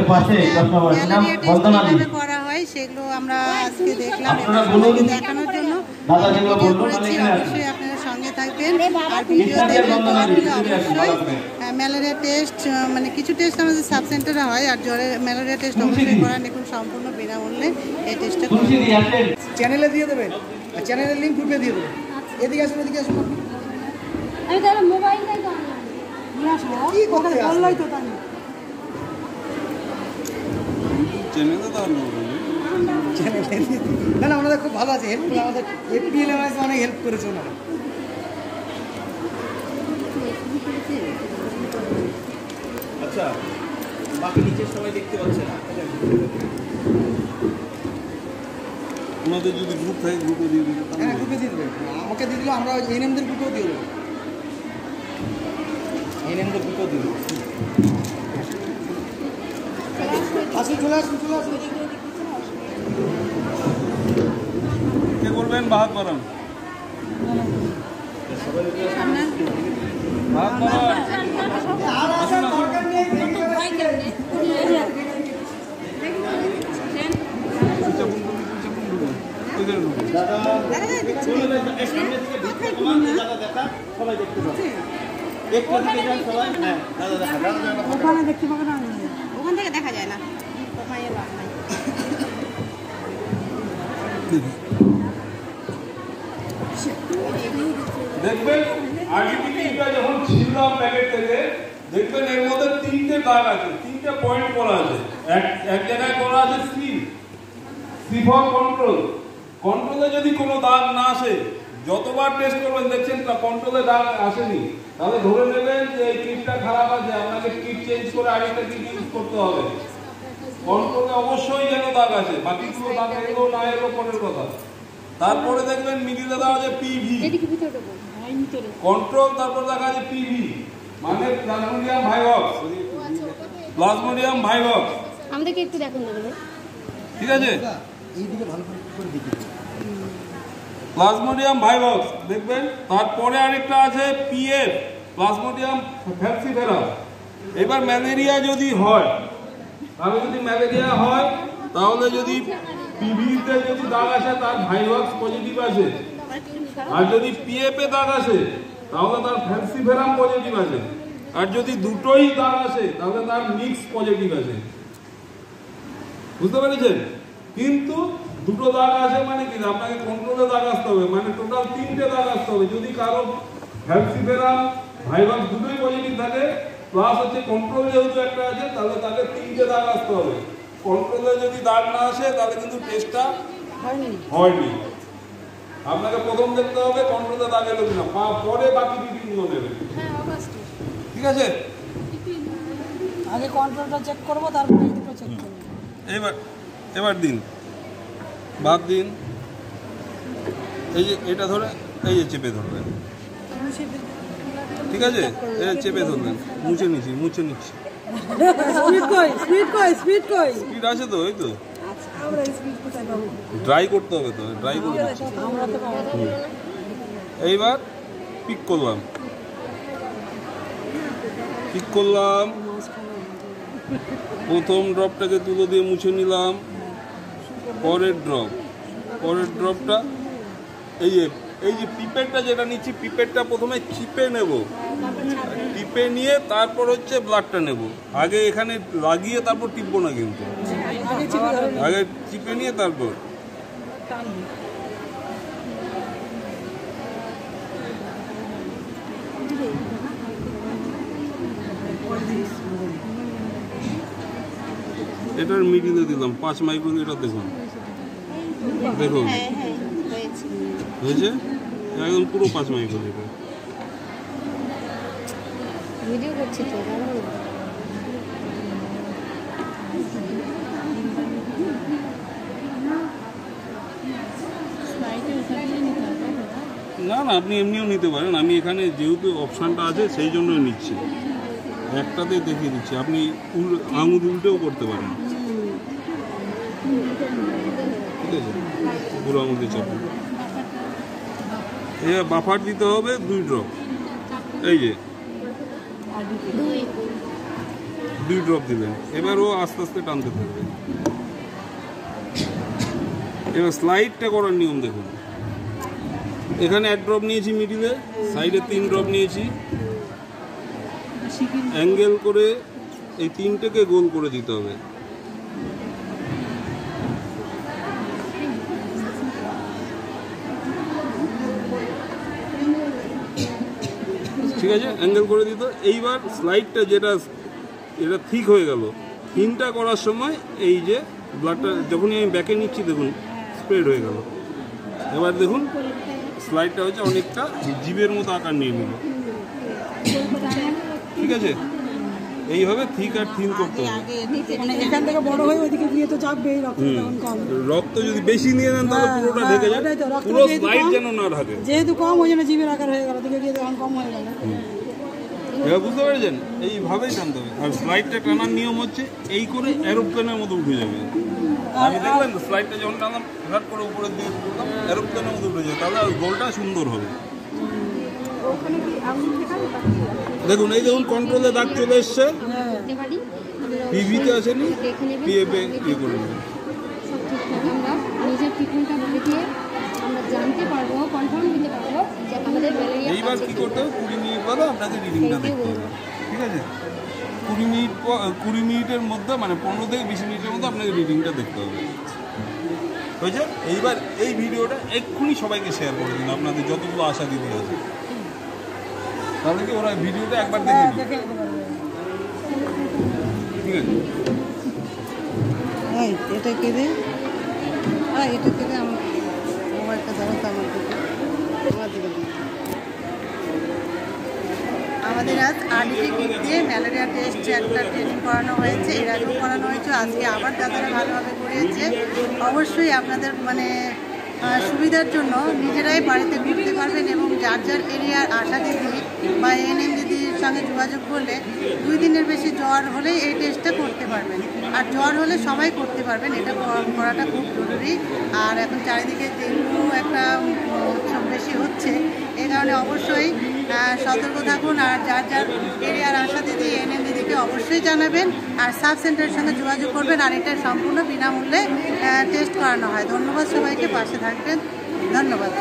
কিভাবে করা হয় সেগুলো আমরা আজকে দেখলাম দেখানোর জন্য করেছি। অবশ্যই আপনারা সঙ্গে থাকবেন আর ভিডিও দেখবেন। অবশ্যই ম্যালেরিয়া টেস্ট মানে কিছু টেস্ট আমাদের সাব সেন্টারে হয়, আর জ্বরের ম্যালেরিয়া টেস্ট অবশ্যই করান, দেখুন সম্পূর্ণ বিনামূল্যে এই টেস্টটা চ্যানেলে দিয়ে দেবেন, আর চ্যানেলের লিঙ্ক গ্রুপে দিয়ে দেবেন। এদিকে আসুন, এদিকে আসুন। আমি তাহলে মোবাইলটাই কি করতে বললাই তো তাই না, ওনাদের খুব ভালো আছে, হেল্প করে আমাদের এপিএলএমএস অনেক হেল্প করেছে ওনারা। আচ্ছা, বাকি নিচের সবাই দেখতে পাচ্ছে না। ওনাদের যদি গ্রুপ থাকে গ্রুপে দিয়ে দেবে। হ্যাঁ, গ্রুপে দিয়ে দেবে, আমাকে দিয়ে দিলে আমরা এনএমদের গ্রুপেও দিয়ে দেবো, এনএমদের গ্রুপেও দিয়ে দেবো। আসুন, চলে আসুন, চলে আসুন। কে করবেন বাহাত বারান? বাহাত বারান আসুন, দরকার নেই। ওখানে দেখতে পাবে না, ওখান থেকে দেখা যায় না। দেখবেন আরজিবিটিটা যখন ছিললাম প্যাকেট থেকে, দেখবেন এর মধ্যে 3টে দাগ আছে, 3টে পয়েন্ট করা আছে। এক জায়গায় করা আছে সি ফর কন্ট্রোল। কন্ট্রোলে যদি কোনো দাগ না আসে, যতবার টেস্ট করবেন দেখছেন কন্ট্রোলে দাগ আসেনি, তাহলে ধরে নেবেন যে এই কিটটা খারাপ আছে, আপনাকে কিট চেঞ্জ করে আরেকটা কিট ইউজ করতে হবে। কন্ট্রোলে অবশ্যই যেন দাগ আছে, বাকিগুলো দাগ এলো না এলো পরের কথা। তারপরে দেখবেন মিডিলে দেওয়া আছে পিভি কন্ট্রোল, তারপর দেখা আছে পিভি মানে প্লাজমোডিয়াম ভাইভক্স। প্লাজমোডিয়াম ভাইভক্স আমাদেরকে একটু দেখুন না, ঠিক আছে? এইদিকে ভালো করে দেখি, প্লাজমোডিয়াম ভাইভক্স দেখবেন। তারপরে আরেকটা আছে পিএফ, প্লাজমোডিয়াম ফ্যালসিফেরাম। এবার ম্যালেরিয়া যদি হয়, তাহলে যদি ম্যালেরিয়া হয় তাহলে যদি পিভিতে যদি দাগ আসে তার ভাইভক্স পজিটিভ আছে, আর যদি পিএফ এ দাগ আসে তাহলে তার ফ্যালসিফেরাম পজিটিভ আছে, আর যদি দুটোই দাগ আসে তাহলে তার মিক্স পজিটিভ আছে। বুঝতে পেরেছেন? কিন্তু দুটো দাগ আছে মানে কি, আপনাকে কন্ট্রোলে দাগ আসতে হবে, মানে টোটাল 3টে দাগ আসতে হবে। যদি কারো ফ্যালসিফেরাম ভাইভক্স দুটোই পজিটিভ থাকে, প্লাস হচ্ছে কন্ট্রোল যেহেতু একটা আছে, তাহলে তাকে 3টে দাগ আসতে হবে। কন্ট্রোলে যদি দাগ না আসে তাহলে কিন্তু টেস্টটা হয়নি। আপনাকে প্রথম দেখতে হবে কন্ট্রোলে দাগ এলো কিনা, পরে বাকি রিডিংগুলো নেবেন। ঠিক আছে? আগে কন্ট্রোলটা চেক করবো, তারপরে এই দুটো চেক করবো। এবার দিন, বাদ দিন। এই যে এটা ধরে, এই যে চেপে ধরবেন, ঠিক আছে? এটা চেপে ধরবেন, মুছে নিচ্ছি। স্পিড আছে তো? এই তো ড্রাই করতে হবে, তো ড্রাই করে দিচ্ছি। এইবার পিক করলাম, প্রথম ড্রপটাকে তুলো দিয়ে মুছে নিলাম। পরের ড্রপটা এই যে পিপেটটা যেটা নিচ্ছি, পিপেটটা প্রথমে চিপে নেব, টিপে নিয়ে তারপর হচ্ছে ব্লাডটা নেব। আগে এখানে লাগিয়ে তারপর টিপবো না, কিন্তু আগে চিপে নিয়ে তারপর। এটার মিডিলে দিলাম 5 মাইক্রোমিটার। দেখুন হয়েছে একদম পুরো 5 মাইক্রোমিটার। ভিডিও করছি তো, না আপনি এমনিও নিতে পারেন। আমি এখানে যেহেতু অপশানটা আছে সেই জন্যই নিচ্ছি, একটাতে দেখিয়ে দিচ্ছি। আপনি আঙুল উল্টেও করতে পারেন, ঠিক আছে? পুরো আঙুলটি চাপুন। এবার বাফার দিতে হবে 2 ড্রপ। এই যে 2 ড্রপ দিলেন, এবার ও আস্তে আস্তে টানতে থাকবে। এবার স্লাইডটা করার নিয়ম দেখুন, এখানে 1 ড্রপ নিয়েছি মিডিলে, সাইডে 3 ড্রপ নিয়েছি, অ্যাঙ্গেল করে এই 3টেকে গোল করে দিতে হবে। ঠিক আছে, অ্যাঙ্গেল করে দিত। এইবার স্লাইডটা যেটা এটা ঠিক হয়ে গেল, থিনটা করার সময় এই যে ব্লাডটা যখনই আমি ব্যাকে নিচ্ছি দেখুন স্প্রেড হয়ে গেল। এবার দেখুন স্লাইডটা হচ্ছে অনেকটা জিভের মতো আকার নিয়ে নিল। ঠিক আছে, এইভাবে থিক আর থিন করতে হবে। এখান থেকে বড় হয়ে ওইদিকে গিয়ে তো চাপবে, রক্ত যদি বেশি নিয়ে নেন তাহলে পুরোটা ঢেকে যায়, পুরো স্লাইড যেন না ঢাকে। যেহেতু কম ওই জন্য জিভের আকার হয়ে গেল, দিকে গিয়ে তখন কম হয়ে গেল। এবার বুঝতে পেরেছেন, এইভাবেই টানতে হবে। আর স্লাইডটা টানার নিয়ম হচ্ছে এই করে এরোপ্লেনের মতো উঠে যাবে। আমি দেখলেন তো স্লাইডটা যখন টানলাম হঠাৎ করে উপরের দিকে তুললাম, এরোপ্লেনের মতো উঠে যাবে, তাহলে গোলটা সুন্দর হবে। দেখুন এই দেখুন কন্ট্রোলে দাগ চলে এসছে, পিভিতে আসেনি, পিএফে ইয়ে করে নেবেন। সব ঠিকঠাক আমরা নিজের ট্রিটমেন্টটা বলে দিয়ে আমরা জানতে পারবো, কনফার্ম দিতে পারবো যে আমাদের ম্যালেরিয়া। এইবার কি করতে হবে, 20 মিনিট পরে আপনাকে রিডিংটা দেখতে হবে। ঠিক আছে, 20 মিনিটের মধ্যে, মানে 15 থেকে 20 মিনিটের মধ্যে আপনাকে রিডিংটা দেখতে হবে। হয়েছে? এইবার এই ভিডিওটা এক্ষুনি সবাইকে শেয়ার করে দিন, আপনাদের যতগুলো আশা দিদি আছে, তাহলে কি ওরা ভিডিওটা একবার দেখে নিন। ঠিক আছে, এটা কেঁদে এটা কেঁদে আমার মোবাইলটা ধরো তো আমার দিকে আমাদের আজ আরডিটি কিট দিয়ে ম্যালেরিয়া টেস্ট একটা ট্রেনিং করানো হয়েছে, এর আগেও করানো হয়েছে, আজকে আবার দাদারা ভালোভাবে করিয়েছে। অবশ্যই আপনাদের মানে সুবিধার জন্য নিজেরাই বাড়িতে ঘুরতে পারবেন এবং যার যার এরিয়ার আশা দিদি বা এএনএম দিদির সঙ্গে যোগাযোগ করলে 2 দিনের বেশি জ্বর হলে এই টেস্টটা করতে পারবেন। আর জ্বর হলে সবাই করতে পারবেন, এটা করাটা খুব জরুরি। আর এখন চারিদিকে ডেঙ্গু একটা উৎসব বেশি হচ্ছে, এই কারণে অবশ্যই সতর্ক থাকুন। আর যার যার এরিয়ার আশা দিদি এএনএম দিদিকে অবশ্যই জানাবেন আর সাব সেন্টারের সঙ্গে যোগাযোগ করবেন। আর এটা সম্পূর্ণ বিনামূল্যে টেস্ট করানো হয়। ধন্যবাদ সবাইকে, পাশে থাকবেন, ধন্যবাদ।